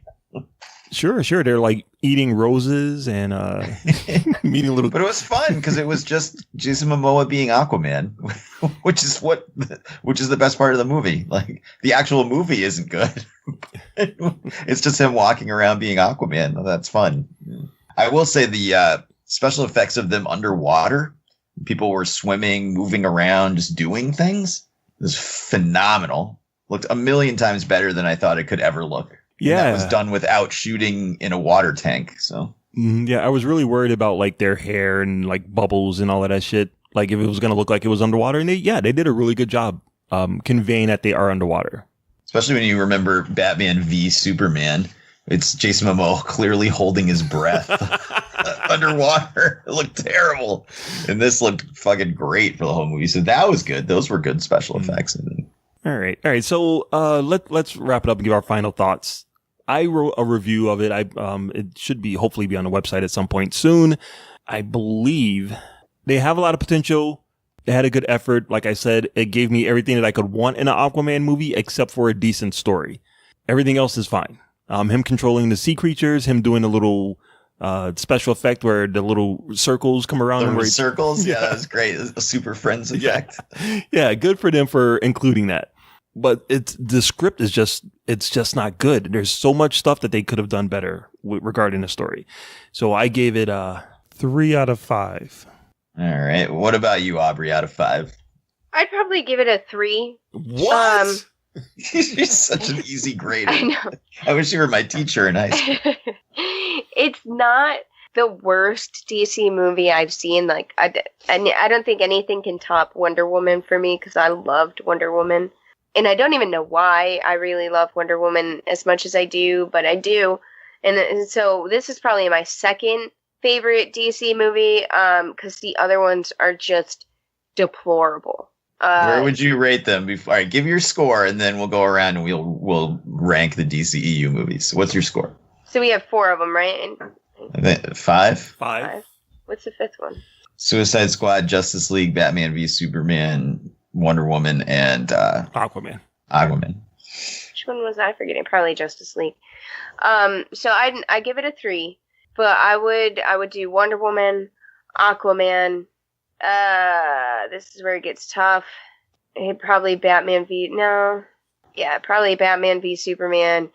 Sure. They're like eating roses and meeting little. But it was fun because it was just Jason Momoa being Aquaman, which is the best part of the movie. Like, the actual movie isn't good. It's just him walking around being Aquaman. That's fun. I will say the special effects of them underwater, people were swimming, moving around, just doing things. It was phenomenal. Looked a million times better than I thought it could ever look. Yeah. And that was done without shooting in a water tank. So yeah, I was really worried about like their hair and like bubbles and all of that shit. Like if it was going to look like it was underwater, and they did a really good job conveying that they are underwater. Especially when you remember Batman v Superman. It's Jason Momoa clearly holding his breath underwater. It looked terrible. And this looked fucking great for the whole movie. So that was good. Those were good special effects. All right. So let's wrap it up and give our final thoughts. I wrote a review of it. It should hopefully be on the website at some point soon. I believe they have a lot of potential. They had a good effort. Like I said, it gave me everything that I could want in an Aquaman movie except for a decent story. Everything else is fine. Him controlling the sea creatures, him doing a little special effect where the little circles come around. Circles? Yeah, that was great. A Super Friends effect. Yeah, good for them for including that. But the script is just not good. There's so much stuff that they could have done better regarding the story. So I gave it a 3 out of 5. All right. What about you, Aubrey, out of 5? I'd probably give it a 3. What? You're such an easy grader. I know. I wish you were my teacher in high school. It's not the worst DC movie I've seen. Like, I don't think anything can top Wonder Woman for me because I loved Wonder Woman. And I don't even know why I really love Wonder Woman as much as I do, but I do. And so this is probably my second favorite DC movie because the other ones are just deplorable. Where would you rate them? All right, give your score, and then we'll go around and we'll rank the DCEU movies. What's your score? So we have 4 of them, right? 5? 5. What's the 5th one? Suicide Squad, Justice League, Batman v Superman, Wonder Woman, and Aquaman. Which one was I forgetting? Probably Justice League. So I give it a 3, but I would do Wonder Woman, Aquaman. This is where it gets tough. Probably Batman v Superman,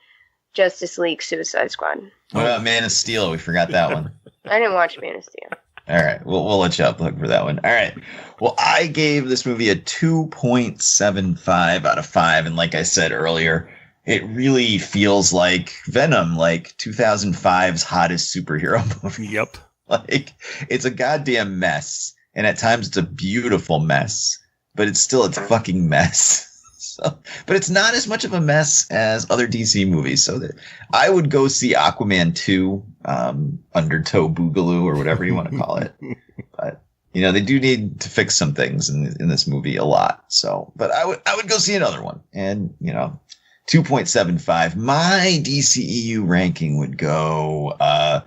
Justice League, Suicide Squad. What about Man of Steel? We forgot that one. I didn't watch Man of Steel. All right, we'll let you up look for that one. All right. Well, I gave this movie a 2.75 out of 5, and like I said earlier, it really feels like Venom, like 2005's hottest superhero movie. Yep. Like, it's a goddamn mess, and at times it's a beautiful mess, but it's still a fucking mess. So, but it's not as much of a mess as other DC movies. So that I would go see Aquaman 2, Undertow Boogaloo, or whatever you want to call it. But they do need to fix some things in this movie a lot. So, but I would go see another one, and 2.75. My DCEU ranking would go. I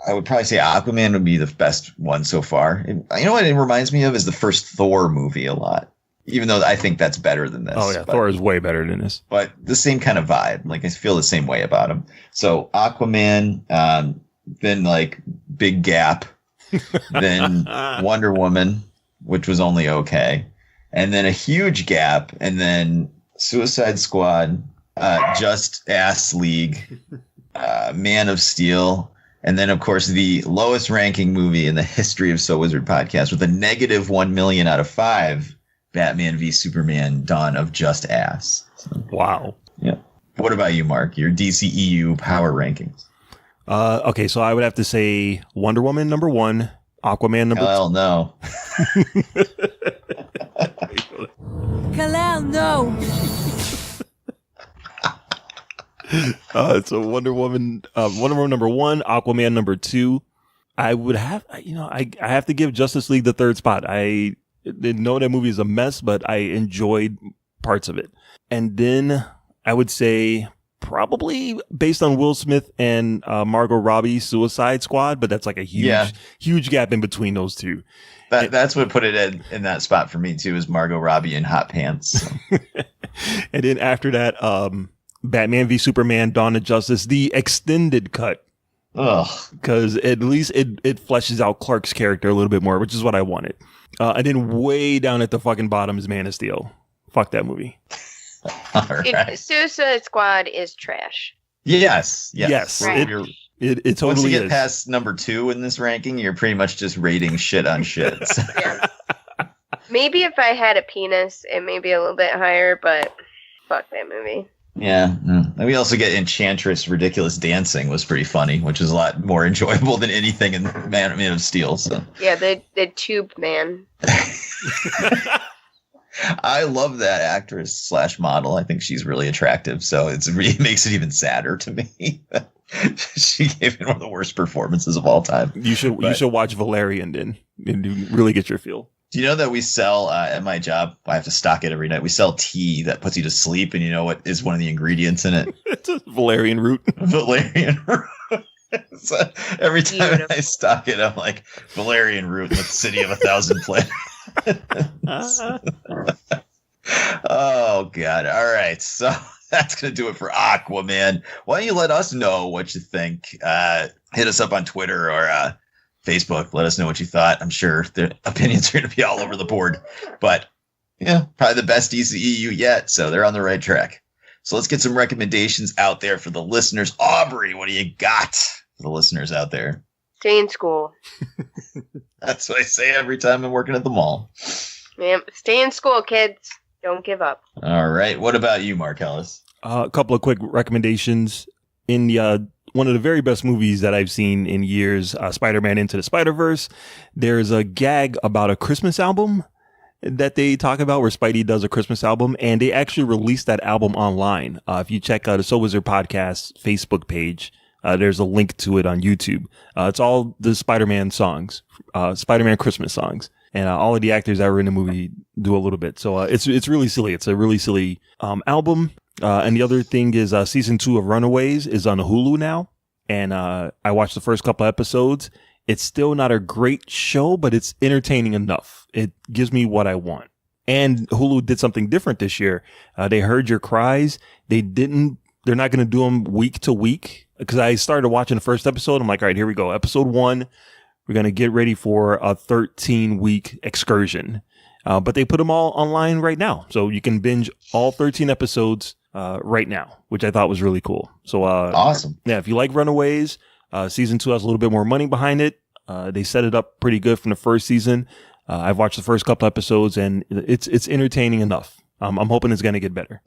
would probably say Aquaman would be the best one so far. You know what it reminds me of is the first Thor movie a lot. Even though I think that's better than this. Oh, yeah. Thor is way better than this. But the same kind of vibe. Like, I feel the same way about him. So, Aquaman, then, like, big gap. Then Wonder Woman, which was only okay. And then a huge gap. And then Suicide Squad, Just Ass League, Man of Steel. And then, of course, the lowest ranking movie in the history of So Wizard Podcast with a negative 1 million out of 5. Batman v Superman, Dawn of Just Ass. So, wow. Yeah. What about you, Mark? Your DCEU power rankings. Okay, so I would have to say Wonder Woman number 1, Aquaman number 2. Hell no. Kal-El, no. So Wonder Woman number 1, Aquaman number 2. I would have, I have to give Justice League the third spot. I didn't know that movie is a mess, but I enjoyed parts of it. And then I would say probably based on Will Smith and Margot Robbie's Suicide Squad, but that's like a huge gap in between those two. That's what put it in that spot for me too, is Margot Robbie in hot pants. So. And then after that, Batman v Superman, Dawn of Justice, the extended cut. Ugh. Because at least it fleshes out Clark's character a little bit more, which is what I wanted. And then way down at the fucking bottom is Man of Steel. Fuck that movie. All right. Suicide Squad is trash. Yes. Right. It totally once you get is. past number 2 in this ranking, you're pretty much just rating shit on shit. So. Yeah. Maybe if I had a penis, it may be a little bit higher, but fuck that movie. Yeah. And we also get Enchantress Ridiculous Dancing was pretty funny, which is a lot more enjoyable than anything in Man of Steel. So. Yeah, the Tube Man. I love that actress / model. I think she's really attractive. So it makes it even sadder to me. She gave it one of the worst performances of all time. You should watch Valerian then, and you really get your feel. Do you know that we sell at my job? I have to stock it every night. We sell tea that puts you to sleep, and you know what is one of the ingredients in it? It's a valerian root. Valerian root. So every time I stock it, I'm like, valerian root in the city of 1,000 planets. Oh God! All right, so that's gonna do it for Aquaman. Why don't you let us know what you think? Hit us up on Twitter or Facebook. Let us know what you thought. I'm sure the opinions are going to be all over the board, but yeah, probably the best DCEU yet. So they're on the right track. So let's get some recommendations out there for the listeners. Aubrey, what do you got for the listeners out there? Stay in school. That's what I say every time I'm working at the mall. Yeah, stay in school, kids. Don't give up. All right. What about you, Mark Ellis? A couple of quick recommendations. In the one of the very best movies that I've seen in years, Spider-Man Into the Spider-Verse, there's a gag about a Christmas album that they talk about where Spidey does a Christmas album, and they actually released that album online. If you check out the So Wizard Podcast Facebook page, there's a link to it on YouTube. It's all the Spider-Man songs, Spider-Man Christmas songs. And all of the actors that were in the movie do a little bit. So it's really silly. It's a really silly album. And the other thing is season 2 of Runaways is on Hulu now. And I watched the first couple episodes. It's still not a great show, but it's entertaining enough. It gives me what I want. And Hulu did something different this year. They heard your cries. They're not going to do them week to week, because I started watching the first episode. I'm like, all right, here we go. Episode 1. We're going to get ready for a 13-week excursion. But they put them all online right now. So you can binge all 13 episodes right now, which I thought was really cool. So awesome. Yeah, if you like Runaways, season 2 has a little bit more money behind it. They set it up pretty good from the first season. I've watched the first couple episodes, and it's entertaining enough. I'm hoping it's going to get better.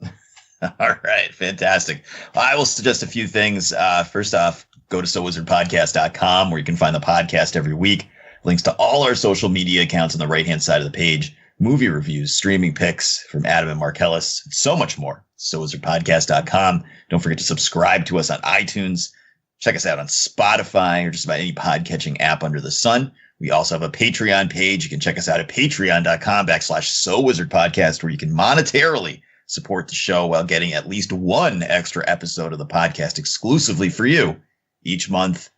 All right. Fantastic. Well, I will suggest a few things. First off, go to SoWizardPodcast.com, where you can find the podcast every week. Links to all our social media accounts on the right-hand side of the page. Movie reviews, streaming picks from Adam and Marcellus, and so much more. SoWizardPodcast.com. Don't forget to subscribe to us on iTunes. Check us out on Spotify or just about any podcatching app under the sun. We also have a Patreon page. You can check us out at patreon.com/SoWizardPodcast, where you can monetarily support the show while getting at least one extra episode of the podcast exclusively for you each month.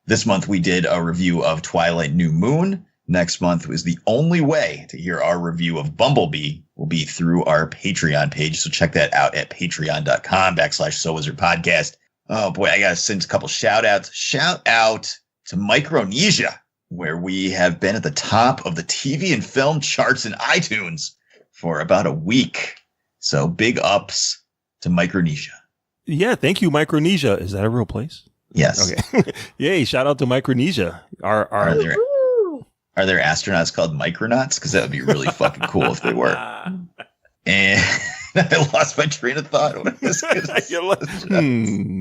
This month we did a review of Twilight New Moon. Next month was the only way to hear our review of Bumblebee will be through our Patreon page. So check that out at patreon.com/SoWizardPodcast. Oh boy, I got to send a couple shout outs. Shout out to Micronesia, where we have been at the top of the TV and film charts in iTunes for about a week. So big ups to Micronesia. Yeah, thank you, Micronesia. Is that a real place? Yes. Okay. Yay, shout out to Micronesia. Are there astronauts called Micronauts? Because that would be really fucking cool if they were. And I lost my train of thought.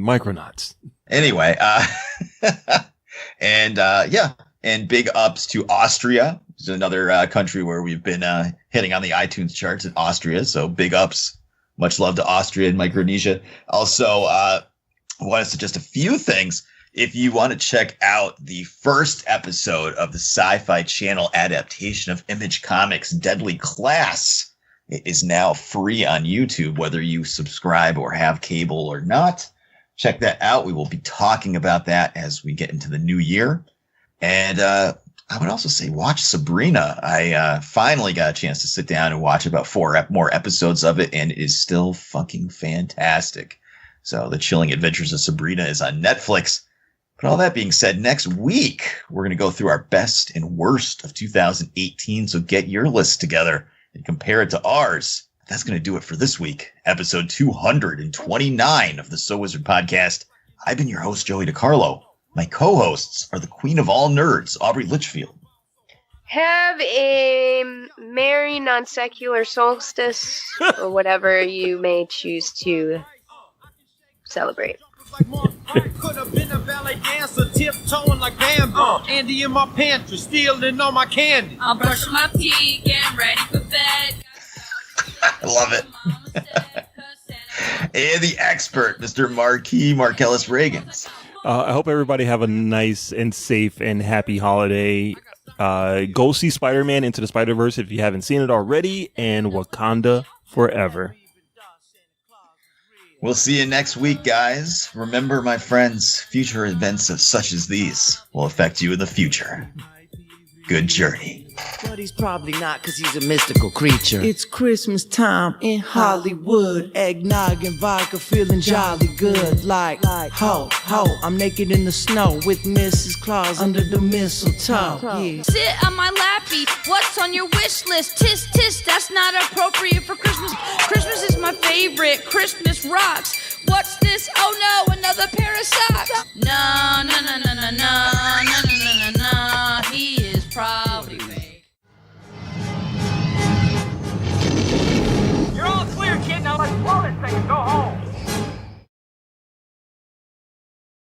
Micronauts. Anyway, and big ups to Austria. It's another country where we've been hitting on the iTunes charts in Austria. So big ups. Much love to Austria and Micronesia. Also, I want to suggest a few things. If you want to check out the first episode of the Sci-Fi Channel adaptation of Image Comics' Deadly Class, it is now free on YouTube, whether you subscribe or have cable or not. Check that out. We will be talking about that as we get into the new year. And I would also say watch Sabrina. I finally got a chance to sit down and watch about 4 more episodes of it, and it is still fucking fantastic. So The Chilling Adventures of Sabrina is on Netflix. But all that being said, next week, we're going to go through our best and worst of 2018. So get your list together and compare it to ours. That's going to do it for this week, episode 229 of the So Wizard Podcast. I've been your host, Joey DiCarlo. My co-hosts are the queen of all nerds, Aubrey Litchfield. Have a merry non-secular solstice, or whatever you may choose to celebrate. Could have been a ballet dancer, tiptoeing like Bambi. Andy in my pantry, stealing all my candy. I'm brushing my teeth, getting ready for bed. I love it. And the expert, Mr. Marquis Marcellus Reagans. I hope everybody have a nice and safe and happy holiday. Go see Spider-Man Into the Spider-Verse if you haven't seen it already, and Wakanda Forever. We'll see you next week, guys. Remember, my friends, future events such as these will affect you in the future. Good journey. But he's probably not, because he's a mystical creature. It's Christmas time in Hollywood. Eggnog and vodka feeling jolly good. Like ho, ho, I'm naked in the snow with Mrs. Claus under the mistletoe. Yeah. Sit on my lappy. What's on your wish list? Tisk, tisk, that's not appropriate for Christmas. Christmas is my favorite. Christmas rocks. What's this? Oh no, another pair of socks. No, no, no, no, no, no, no, no, no.